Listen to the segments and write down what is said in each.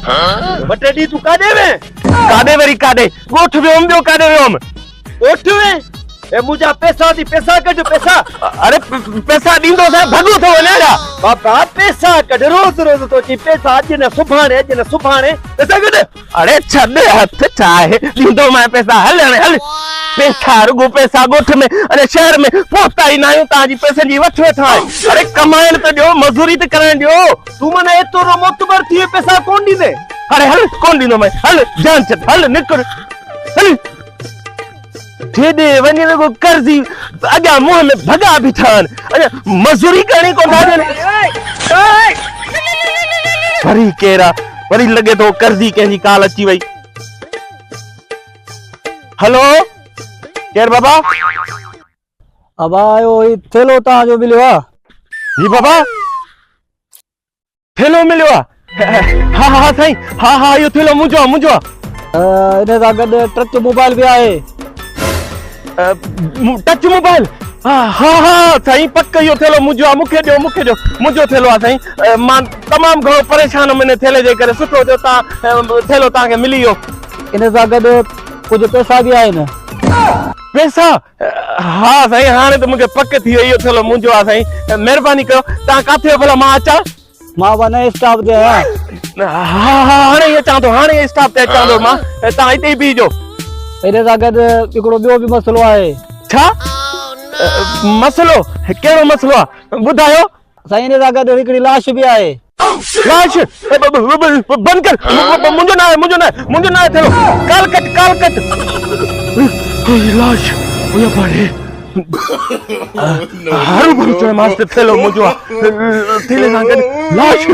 बटे डी तू कादे में कादे वरी कादे गोठ वियोम ॿियो कादे वियोम ओठ में ए मुझा पैसा दी पैसा कढ पैसा अरे पैसा ॾींदो साहिब भॻो थो वञे छा बाबा पैसा कढ रोज रोज तो ची पैसा अॼु न सुभाणे पैसा कढ अरे छॾ हथ छा आहे ॾींदो मां पैसा हल हाणे हल पैसा रुगो पैसा ॻोठ में अरे शहर में पहुता ई न आहियूं तव्हांजी पैसनि जी वठ वेठा आहियूं अरे कमाइण त ॾियो मज़ूरी त करण ॾियो तू मन एतिरो मोतबर थी पैसा कोन ॾींदे अरे हल कोन ॾींदो मैं हल जान छॾ हल निकिर हल ठेडे वञे को कर्जी अॻियां मुंहं में भॻा बीठा आहिनि अरे मज़ूरी करणी कोन था ॾियनि वरी केरा वरी लॻे थो कर्जी कंहिंजी काल अची वई हेलो केर बाबा अब आयो थेलो तव्हांजो मिलियो आहे जी बाबा थेलो मिलियो आहे हा साईं हा इहो थेलो मुंहिंजो आहे इन सां गॾु टच मोबाइल बि आहे टच मोबाइल हा साईं पक इहो थेलो मुंहिंजो आहे मूंखे ॾियो मुंहिंजो थेलो आहे साईं मां तमामु घणो परेशान हुअमि इन थेले जे करे सुठो थियो तव्हां थेलो तव्हांखे मिली वियो इन सां गॾु कुझु पैसा बि आहिनि पैसा हा साईं हाणे त मूंखे पक थी वई इहो थेलो मुंहिंजो आहे साईं महिरबानी कयो तव्हां किथे भला मां अचां मां वञा स्टाफ ते आहियां हा हाणे इहो अचां थो हाणे स्टाफ ते अचां थो मां तव्हां हिते ई बीहजो इन सां गॾु हिकिड़ो ॿियो बि मसइलो आहे छा मसइलो कहिड़ो मसइलो आहे ॿुधायो साईं इन सां गॾु हिकिड़ी लाश बि आहे लाश बंदि कर मुंहिंजो न आहे थेलो काल कट लाश हुया पाड़े हर भरू चए मास्टर थेलो मुंहिंजो आहे थेले सां गॾु लाश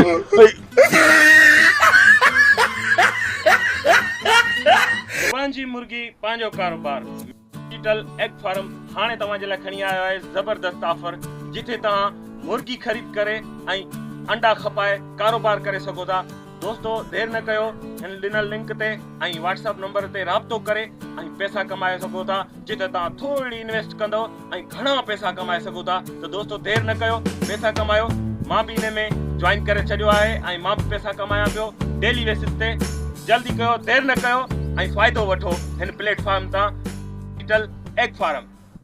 पंहिंजी मुर्गी पंहिंजो कारोबार डिजिटल एग फार्म हाणे तव्हांजे लाइ खणी आयो आहे ज़बरदस्त ऑफर जिथे तव्हां मुर्गी ख़रीद करे ऐं अंडा खपाए कारोबार करे सघो था दोस्तो देर न कयो हिन ॾिनल लिंक ते ऐं व्हाट्सएप नंबर ते राब्तो करे ऐं पैसा कमाए सघो था जिथे तव्हां थोरी इन्वेस्ट कंदो ऐं घणा पैसा कमाए सघो था त दोस्तो देर न कयो पैसा कमायो मां बि हिन में ज्वाइन करे छॾियो आहे ऐं मां बि पैसा कमायां पियो डेली बेसिस ते जल्दी कयो देर न कयो ऐं फ़ाइदो वठो हिन प्लेटफॉर्म तां डिजिटल एग फार्म